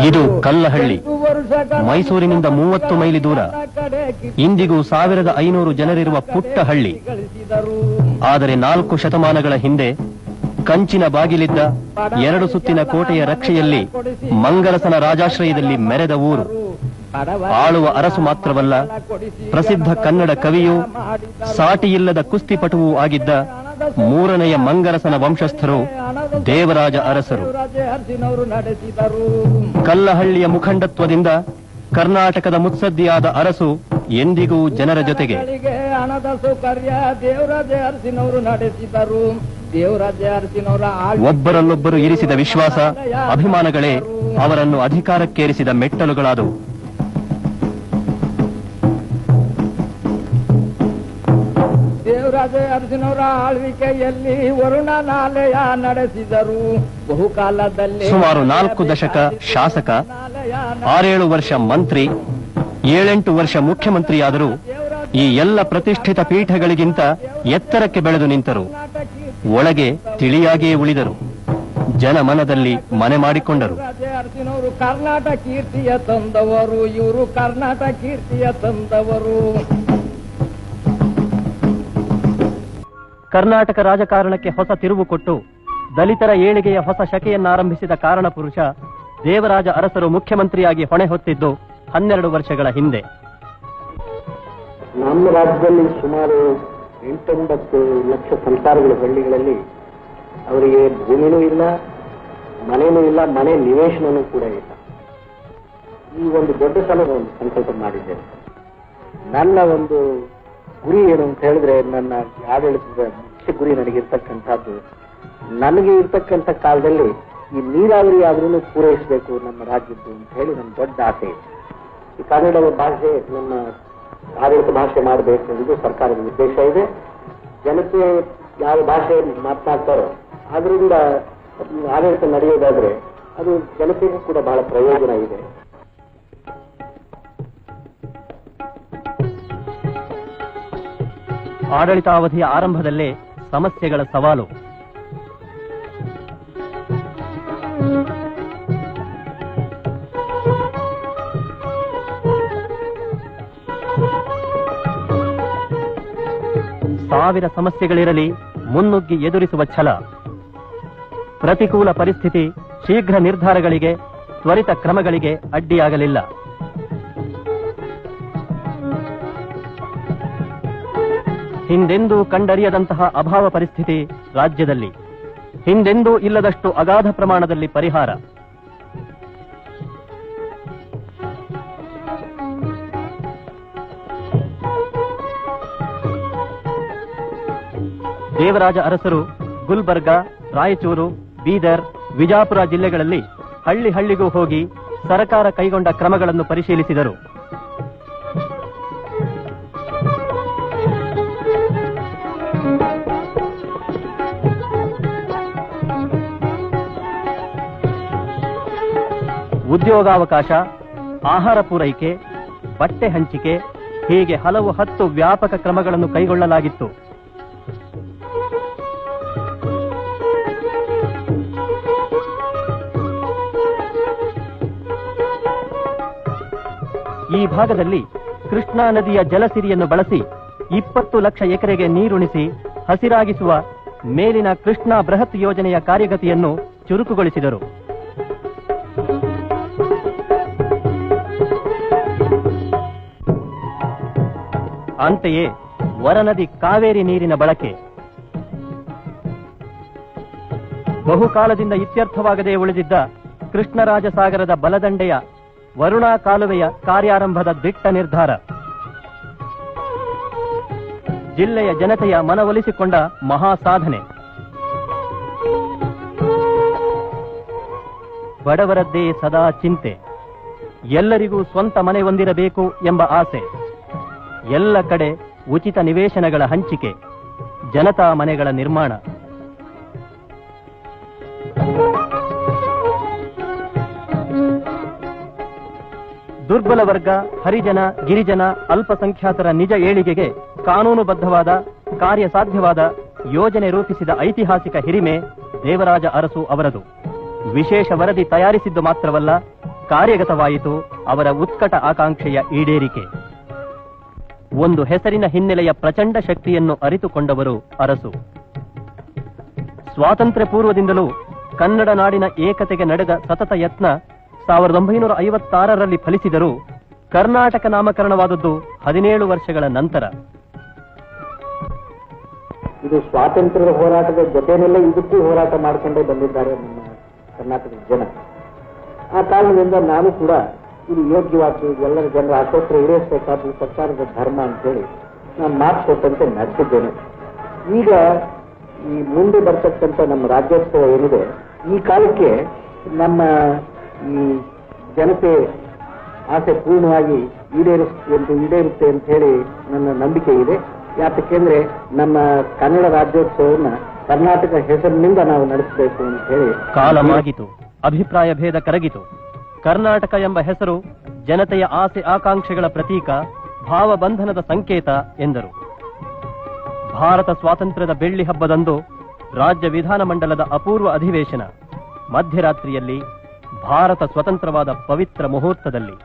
ಇದು ಕಲ್ಲಹಳ್ಳಿ, ಮೈಸೂರಿನಿಂದ 30 ಮೈಲಿ ದೂರ. ಇಂದಿಗೂ 1500 ಜನರಿರುವ ಪುಟ್ಟ ಹಳ್ಳಿ. ಆದರೆ 4 ಶತಮಾನಗಳ ಹಿಂದೆ ಕಂಚಿನ ಬಾಗಿಲಿದ್ದ 2 ಸುತ್ತಿನ ಕೋಟೆಯ ರಕ್ಷೆಯಲ್ಲಿ ಮಂಗಲಸನ ರಾಜಾಶ್ರಯದಲ್ಲಿ ಮೆರೆದ ಊರು. ಆಳುವ ಅರಸು ಮಾತ್ರವಲ್ಲ, ಪ್ರಸಿದ್ಧ ಕನ್ನಡ ಕವಿಯೂ ಸಾಟಿಯಿಲ್ಲದ ಕುಸ್ತಿಪಟುವೂ ಆಗಿದ್ದ 3ನೆಯ ಮಂಗಲಸನ ವಂಶಸ್ಥರು ದೇವರಾಜ ಅರಸರು. ಕಲ್ಲಹಳ್ಳಿಯ ಮುಖಂಡತ್ವದಿಂದ ಕರ್ನಾಟಕದ ಮುತ್ಸದ್ದಿಯಾದ ಅರಸು ಎಂದಿಗೂ ಜನರ ಜೊತೆಗೆ. ಒಬ್ಬರಲ್ಲೊಬ್ಬರು ಇರಿಸಿದ ವಿಶ್ವಾಸ, ಅಭಿಮಾನಗಳೇ ಅವರನ್ನು ಅಧಿಕಾರಕ್ಕೇರಿಸಿದ ಮೆಟ್ಟಲುಗಳಾದವು. ದೇವರಾಜ ಅರಸಿನವರ ಆಳ್ವಿಕೆಯಲ್ಲಿ ವರುಣ ನಾಲೆಯ ನಡೆಸಿದರು. ಬಹುಕಾಲದಲ್ಲಿ ಸುಮಾರು 4 ದಶಕ ಶಾಸಕ, 6-7 ವರ್ಷ ಮಂತ್ರಿ, 7-8 ವರ್ಷ ಮುಖ್ಯಮಂತ್ರಿಯಾದರೂ ಈ ಎಲ್ಲ ಪ್ರತಿಷ್ಠಿತ ಪೀಠಗಳಿಗಿಂತ ಎತ್ತರಕ್ಕೆ ಬೆಳೆದು ನಿಂತರು. ಒಳಗೆ ತಿಳಿಯಾಗಿಯೇ ಉಳಿದರು. ಜನಮನದಲ್ಲಿ ಮನೆ ಮಾಡಿಕೊಂಡರು. ಅರಸಿನವರು ಕರ್ನಾಟಕ ಕೀರ್ತಿಯ ತಂದವರು. ಇವರು ಕರ್ನಾಟಕ ಕೀರ್ತಿಯ ತಂದವರು. ಕರ್ನಾಟಕ ರಾಜಕಾರಣಕ್ಕೆ ಹೊಸ ತಿರುವು ಕೊಟ್ಟು ದಲಿತರ ಏಳಿಗೆಯ ಹೊಸ ಶಕೆಯನ್ನಾರಂಭಿಸಿದ ಕಾರಣ ಪುರುಷ ದೇವರಾಜ ಅರಸರು ಮುಖ್ಯಮಂತ್ರಿಯಾಗಿ ಹೊಣೆ ಹೊತ್ತಿದ್ದು 12 ವರ್ಷಗಳ ಹಿಂದೆ. ನಮ್ಮ ರಾಜ್ಯದಲ್ಲಿ ಸುಮಾರು 8-9 ಲಕ್ಷ ಸಂಸಾರಗಳು, ಹಳ್ಳಿಗಳಲ್ಲಿ ಅವರಿಗೆ ಭೂಮಿನೂ ಇಲ್ಲ, ಮನೆನೂ ಇಲ್ಲ, ಮನೆ ನಿವೇಶನನೂ ಕೂಡ ಇಲ್ಲ. ಈ ಒಂದು ದೊಡ್ಡ ಸಲದ ಸಂಕಲ್ಪ ಮಾಡಿದ್ದೇನೆ. ನನ್ನ ಒಂದು ಗುರಿ ಏನು ಅಂತ ಹೇಳಿದ್ರೆ, ನನ್ನ ಆಡಳಿತದ ಮುಖ್ಯ ಗುರಿ ನನಗಿರ್ತಕ್ಕಂಥದ್ದು, ನನಗೆ ಇರ್ತಕ್ಕಂಥ ಕಾಲದಲ್ಲಿ ಈ ನೀರಾವರಿ ಆದ್ರೂ ಪೂರೈಸಬೇಕು ನಮ್ಮ ರಾಜ್ಯದ್ದು ಅಂತ ಹೇಳಿ ನನ್ನ ದೊಡ್ಡ ಆಸೆ ಇದೆ. ಈ ಕನ್ನಡ ಭಾಷೆ ನಮ್ಮ ಆಡಳಿತ ಭಾಷೆ ಮಾಡಬೇಕು ಅನ್ನೋದು ಸರ್ಕಾರದ ಉದ್ದೇಶ ಇದೆ. ಜನತೆ ಯಾವ ಭಾಷೆ ಮಾತನಾಡ್ತಾರೋ ಅದರಿಂದ ಆಡಳಿತ ನಡೆಯೋದಾದ್ರೆ ಅದು ಜನತೆಗೂ ಕೂಡ ಬಹಳ ಪ್ರಯೋಜನ ಇದೆ. ಆಡಳಿತಾವಧಿಯ ಆರಂಭದಲ್ಲೇ ಸಮಸ್ಯೆಗಳ ಸವಾಲು. ಸಾವಿರ ಸಮಸ್ಯೆಗಳಿರಲಿ ಮುನ್ನುಗ್ಗಿ ಎದುರಿಸುವ ಛಲ. ಪ್ರತಿಕೂಲ ಪರಿಸ್ಥಿತಿ ಶೀಘ್ರ ನಿರ್ಧಾರಗಳಿಗೆ, ತ್ವರಿತ ಕ್ರಮಗಳಿಗೆ ಅಡ್ಡಿಯಾಗಲಿಲ್ಲ. ಹಿಂದೆಂದೂ ಕಂಡರಿಯದಂತಹ ಅಭಾವ ಪರಿಸ್ಥಿತಿ ರಾಜ್ಯದಲ್ಲಿ. ಹಿಂದೆಂದೂ ಇಲ್ಲದಷ್ಟು ಅಗಾಧ ಪ್ರಮಾಣದಲ್ಲಿ ಪರಿಹಾರ. ದೇವರಾಜ ಅರಸರು ಗುಲ್ಬರ್ಗ, ರಾಯಚೂರು, ಬೀದರ್, ವಿಜಾಪುರ ಜಿಲ್ಲೆಗಳಲ್ಲಿ ಹಳ್ಳಿ ಹಳ್ಳಿಗೂ ಹೋಗಿ ಸರ್ಕಾರ ಕೈಗೊಂಡ ಕ್ರಮಗಳನ್ನು ಪರಿಶೀಲಿಸಿದರು. ಉದ್ಯೋಗಾವಕಾಶ, ಆಹಾರ ಪೂರೈಕೆ, ಬಟ್ಟೆ ಹಂಚಿಕೆ, ಹೀಗೆ ಹಲವು 10 ವ್ಯಾಪಕ ಕ್ರಮಗಳನ್ನು ಕೈಗೊಳ್ಳಲಾಗಿತ್ತು. ಈ ಭಾಗದಲ್ಲಿ ಕೃಷ್ಣಾ ನದಿಯ ಜಲಸಿರಿಯನ್ನು ಬಳಸಿ 20 ಲಕ್ಷ ಎಕರೆಗೆ ನೀರುಣಿಸಿ ಹಸಿರಾಗಿಸುವ ಮೇಲಿನ ಕೃಷ್ಣಾ ಬೃಹತ್ ಯೋಜನೆಯ ಕಾರ್ಯಗತಿಯನ್ನು ಚುರುಕುಗೊಳಿಸಿದರು. ಅಂತೆಯೇ ವರನದಿ ಕಾವೇರಿ ನೀರಿನ ಬಳಕೆ, ಬಹುಕಾಲದಿಂದ ಇತ್ಯರ್ಥವಾಗದೇ ಉಳಿದಿದ್ದ ಕೃಷ್ಣರಾಜಸಾಗರದ ಬಲದಂಡೆಯ ವರುಣಾ ಕಾಲುವೆಯ ಕಾರ್ಯಾರಂಭದ ದಿಟ್ಟ ನಿರ್ಧಾರ, ಜಿಲ್ಲೆಯ ಜನತೆಯ ಮನವೊಲಿಸಿಕೊಂಡ ಮಹಾಸಾಧನೆ. ಬಡವರದ್ದೇ ಸದಾ ಚಿಂತೆ, ಎಲ್ಲರಿಗೂ ಸ್ವಂತ ಮನೆ ಹೊಂದಿರಬೇಕು ಎಂಬ ಆಸೆ, ಎಲ್ಲ ಕಡೆ ಉಚಿತ ನಿವೇಶನಗಳ ಹಂಚಿಕೆ, ಜನತಾ ಮನೆಗಳ ನಿರ್ಮಾಣ. ದುರ್ಬಲ ವರ್ಗ, ಹರಿಜನ, ಗಿರಿಜನ, ಅಲ್ಪಸಂಖ್ಯಾತರ ನಿಜ ಏಳಿಗೆಗೆ ಕಾನೂನುಬದ್ಧವಾದ, ಕಾರ್ಯಸಾಧ್ಯವಾದ ಯೋಜನೆ ರೂಪಿಸಿದ ಐತಿಹಾಸಿಕ ಹಿರಿಮೆ ದೇವರಾಜ ಅರಸು ಅವರದು. ವಿಶೇಷ ವರದಿ ತಯಾರಿಸಿದ್ದು ಮಾತ್ರವಲ್ಲ, ಕಾರ್ಯಗತವಾಯಿತು ಅವರ ಉತ್ಕಟ ಆಕಾಂಕ್ಷೆಯ ಈಡೇರಿಕೆ. ಒಂದು ಹೆಸರಿನ ಹಿನ್ನೆಲೆಯ ಪ್ರಚಂಡ ಶಕ್ತಿಯನ್ನು ಅರಿತುಕೊಂಡವರು ಅರಸು. ಸ್ವಾತಂತ್ರ್ಯ ಪೂರ್ವದಿಂದಲೂ ಕನ್ನಡ ನಾಡಿನ ಏಕತೆಗೆ ನಡೆದ ಸತತ ಯತ್ನ 1956ರಲ್ಲಿ ಫಲಿಸಿದರೂ ಕರ್ನಾಟಕ ನಾಮಕರಣವಾದದ್ದು 17 ವರ್ಷಗಳ ನಂತರ. ಇದು ಸ್ವಾತಂತ್ರ್ಯದ ಹೋರಾಟದ ಜೊತೆಯಲ್ಲೇ ಇದಕ್ಕೂ ಹೋರಾಟ ಮಾಡಿಕೊಂಡೇ ಬಂದಿದ್ದಾರೆ ನಮ್ಮ ಕರ್ನಾಟಕದ ಜನ. ಆ ಕಾರಣದಿಂದ ನಾನು ಕೂಡ ಇದು ಯೋಗ್ಯವಾಗಿ ಎಲ್ಲರ ಜನರ ಆಶೋತ್ತರ ಈಡೇರಿಸಬೇಕಾದ ಸರ್ಕಾರದ ಧರ್ಮ ಅಂತೇಳಿ ನಾನು ಮಾತು ಕೊಟ್ಟಂತೆ ನಡೆಸಿದ್ದೇನೆ. ಈಗ ಈ ಮುಂದೆ ಬರ್ತಕ್ಕಂಥ ನಮ್ಮ ರಾಜ್ಯೋತ್ಸವ ಏನಿದೆ, ಈ ಕಾಲಕ್ಕೆ ನಮ್ಮ ಈ ಜನತೆ ಆಸೆ ಪೂರ್ಣವಾಗಿ ಈಡೇರುತ್ತೆ ಅಂತ ಹೇಳಿ ನನ್ನ ನಂಬಿಕೆ ಇದೆ. ಯಾಕೆಂದ್ರೆ ನಮ್ಮ ಕನ್ನಡ ರಾಜ್ಯೋತ್ಸವವನ್ನ ಕರ್ನಾಟಕ ಹೆಸರಿನಿಂದ ನಾವು ನಡೆಸಬೇಕು ಅಂತ ಹೇಳಿ ಕಾಲ ಮಾಗಿತು, ಅಭಿಪ್ರಾಯ ಭೇದ ಕರಗಿತು. ಕರ್ನಾಟಕ ಎಂಬ ಹೆಸರು ಜನತೆಯ ಆಸೆ ಆಕಾಂಕ್ಷೆಗಳ ಪ್ರತೀಕ, ಭಾವಬಂಧನದ ಸಂಕೇತ ಎಂದರು. ಭಾರತ ಸ್ವಾತಂತ್ರ್ಯದ ಬೆಳ್ಳಿ ಹಬ್ಬದಂದು ರಾಜ್ಯ ವಿಧಾನಮಂಡಲದ ಅಪೂರ್ವ ಅಧಿವೇಶನ, ಮಧ್ಯರಾತ್ರಿಯಲ್ಲಿ ಭಾರತ ಸ್ವತಂತ್ರವಾದ ಪವಿತ್ರ ಮುಹೂರ್ತದಲ್ಲಿ.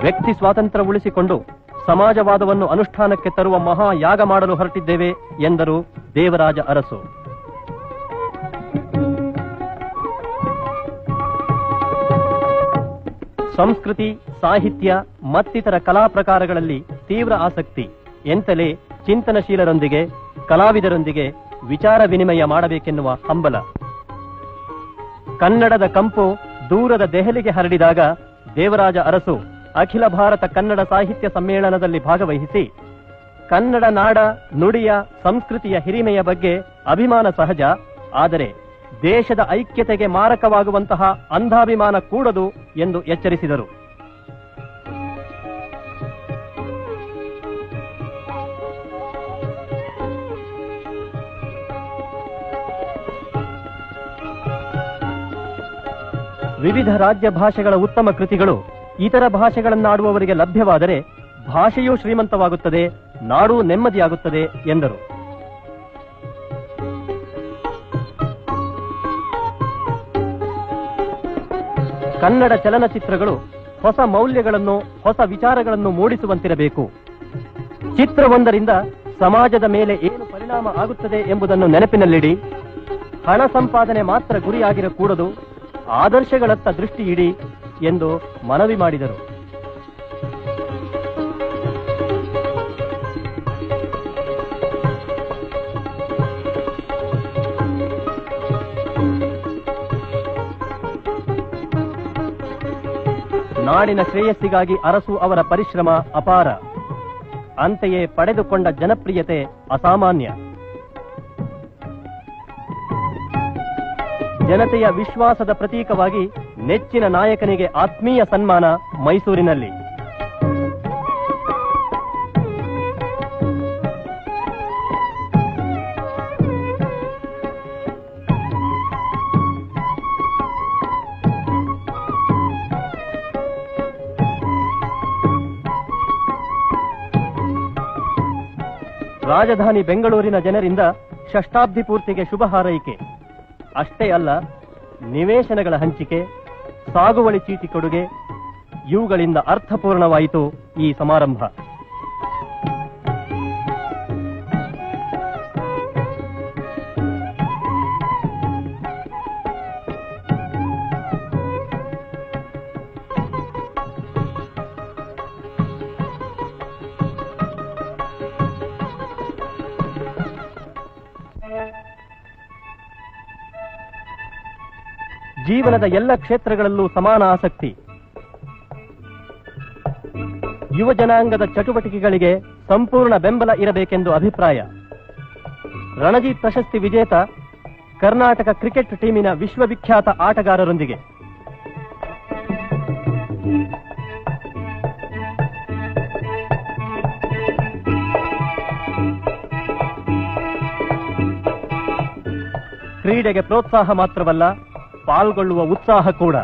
ವ್ಯಕ್ತಿ ಸ್ವಾತಂತ್ರ್ಯ ಉಳಿಸಿಕೊಂಡು ಸಮಾಜವಾದವನ್ನು ಅನುಷ್ಠಾನಕ್ಕೆ ತರುವ ಮಹಾಯಾಗ ಮಾಡಲು ಹೊರಟಿದ್ದೇವೆ ಎಂದರು ದೇವರಾಜ ಅರಸು. ಸಂಸ್ಕೃತಿ, ಸಾಹಿತ್ಯ ಮತ್ತಿತರ ಕಲಾ ಪ್ರಕಾರಗಳಲ್ಲಿ ತೀವ್ರ ಆಸಕ್ತಿ ಎಂತಲೇ ಚಿಂತನಶೀಲರೊಂದಿಗೆ, ಕಲಾವಿದರೊಂದಿಗೆ ವಿಚಾರ ವಿನಿಮಯ ಮಾಡಬೇಕೆನ್ನುವ ಹಂಬಲ. ಕನ್ನಡದ ಕಂಪು ದೂರದ ದೆಹಲಿಗೆ ಹರಡಿದಾಗ ದೇವರಾಜ ಅರಸು ಅಖಿಲ ಭಾರತ ಕನ್ನಡ ಸಾಹಿತ್ಯ ಸಮ್ಮೇಳನದಲ್ಲಿ ಭಾಗವಹಿಸಿ ಕನ್ನಡ ನಾಡ, ನುಡಿಯ, ಸಂಸ್ಕೃತಿಯ ಹಿರಿಮೆಯ ಬಗ್ಗೆ ಅಭಿಮಾನ ಸಹಜ, ಆದರೆ ದೇಶದ ಐಕ್ಯತೆಗೆ ಮಾರಕವಾಗುವಂತಹ ಅಂಧಾಭಿಮಾನ ಕೂಡದು ಎಂದು ಎಚ್ಚರಿಸಿದರು. ವಿವಿಧ ರಾಜ್ಯ ಭಾಷೆಗಳ ಉತ್ತಮ ಕೃತಿಗಳು ಇತರ ಭಾಷೆಗಳನ್ನಾಡುವವರಿಗೆ ಲಭ್ಯವಾದರೆ ಭಾಷೆಯೂ ಶ್ರೀಮಂತವಾಗುತ್ತದೆ, ನಾಡೂ ನೆಮ್ಮದಿಯಾಗುತ್ತದೆ ಎಂದರು. ಕನ್ನಡ ಚಲನಚಿತ್ರಗಳು ಹೊಸ ಮೌಲ್ಯಗಳನ್ನು, ಹೊಸ ವಿಚಾರಗಳನ್ನು ಮೂಡಿಸುವಂತಿರಬೇಕು. ಚಿತ್ರವೊಂದರಿಂದ ಸಮಾಜದ ಮೇಲೆ ಏನು ಪರಿಣಾಮ ಆಗುತ್ತದೆ ಎಂಬುದನ್ನು ನೆನಪಿನಲ್ಲಿಡಿ. ಹಣ ಸಂಪಾದನೆ ಮಾತ್ರ ಗುರಿಯಾಗಿರಕೂಡದು, ಆದರ್ಶಗಳತ್ತ ದೃಷ್ಟಿ ಇಡಿ ಎಂದು ಮನವಿ ಮಾಡಿದರು. ನಾಡಿನ ಶ್ರೇಯಸ್ಸಿಗಾಗಿ ಅರಸು ಅವರ ಪರಿಶ್ರಮ ಅಪಾರ. ಅಂತೆಯೇ ಪಡೆದುಕೊಂಡ ಜನಪ್ರಿಯತೆ ಅಸಾಮಾನ್ಯ. ಜನತೆಯ ವಿಶ್ವಾಸದ ಪ್ರತೀಕವಾಗಿ ನೆಚ್ಚಿನ ನಾಯಕನಿಗೆ ಆತ್ಮೀಯ ಸನ್ಮಾನ ಮೈಸೂರಿನಲ್ಲಿ. ರಾಜಧಾನಿ ಬೆಂಗಳೂರಿನ ಜನರಿಂದ ಷಷ್ಠಾಬ್ದಿ ಪೂರ್ತಿಗೆ ಶುಭ ಹಾರೈಕೆ. ಅಷ್ಟೇ ಅಲ್ಲ, ನಿವೇಶನಗಳ ಹಂಚಿಕೆ, ಸಾಗುವಳಿ ಚೀಟಿ ಕೊಡುಗೆ, ಇವುಗಳಿಂದ ಅರ್ಥಪೂರ್ಣವಾಯಿತು ಈ ಸಮಾರಂಭ. ಜೀವನದ ಎಲ್ಲ ಕ್ಷೇತ್ರಗಳಲ್ಲೂ ಸಮಾನ ಆಸಕ್ತಿ. ಯುವ ಜನಾಂಗದ ಚಟುವಟಿಕೆಗಳಿಗೆ ಸಂಪೂರ್ಣ ಬೆಂಬಲ ಇರಬೇಕೆಂದು ಅಭಿಪ್ರಾಯ. ರಣಜಿ ಪ್ರಶಸ್ತಿ ವಿಜೇತ ಕರ್ನಾಟಕ ಕ್ರಿಕೆಟ್ ಟೀಮಿನ ವಿಶ್ವವಿಖ್ಯಾತ ಆಟಗಾರರೊಂದಿಗೆ ಕ್ರೀಡೆಗೆ ಪ್ರೋತ್ಸಾಹ ಮಾತ್ರವಲ್ಲ, ಪಾಲ್ಗೊಳ್ಳುವ ಉತ್ಸಾಹ ಕೂಡ.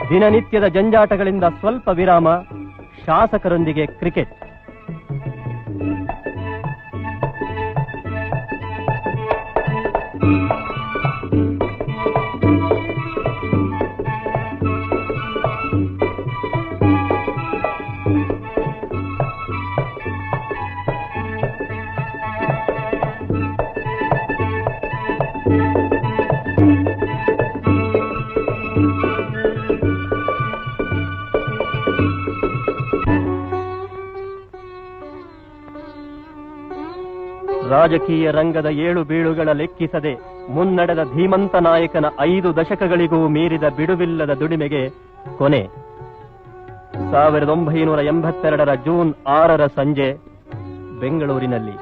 ದಿನನಿತ್ಯದ ಜಂಜಾಟಗಳಿಂದ ಸ್ವಲ್ಪ ವಿರಾಮ, ಶಾಸಕರೊಂದಿಗೆ ಕ್ರಿಕೆಟ್. ರಾಜಕೀಯ ರಂಗದ ಏಳು ಬೀಳುಗಳ ಲೆಕ್ಕಿಸದೆ ಮುನ್ನಡೆದ ಧೀಮಂತ ನಾಯಕನ 5 ದಶಕಗಳಿಗೂ ಮೀರಿದ ಬಿಡುವಿಲ್ಲದ ದುಡಿಮೆಗೆ ಕೊನೆ. 1982 ಜೂನ್ 6 ಸಂಜೆ ಬೆಂಗಳೂರಿನಲ್ಲಿ.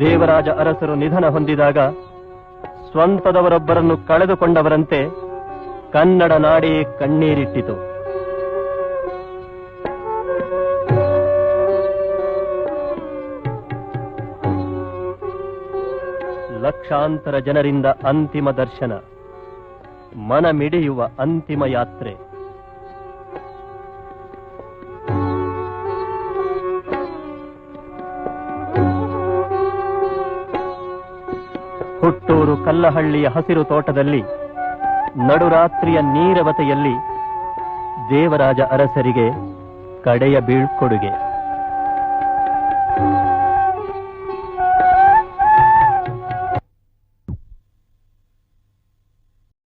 ದೇವರಾಜ ಅರಸರು ನಿಧನ ಹೊಂದಿದಾಗ ಸ್ವಂತದವರೊಬ್ಬರನ್ನು ಕಳೆದುಕೊಂಡವರಂತೆ ಕನ್ನಡ ನಾಡೇ ಕಣ್ಣೀರಿಟ್ಟಿತು. ಲಕ್ಷಾಂತರ ಜನರಿಂದ ಅಂತಿಮ ದರ್ಶನ, ಮನಮಿಡಿಯುವ ಅಂತಿಮ ಯಾತ್ರೆ. ಹುಟ್ಟೂರು ಕಲ್ಲಹಳ್ಳಿಯ ಹಸಿರು ತೋಟದಲ್ಲಿ ನಡುರಾತ್ರಿಯ ನೀರವತೆಯಲ್ಲಿ ದೇವರಾಜ ಅರಸರಿಗೆ ಕಡೆಯ ಬೀಳ್ಕೊಡುಗೆ.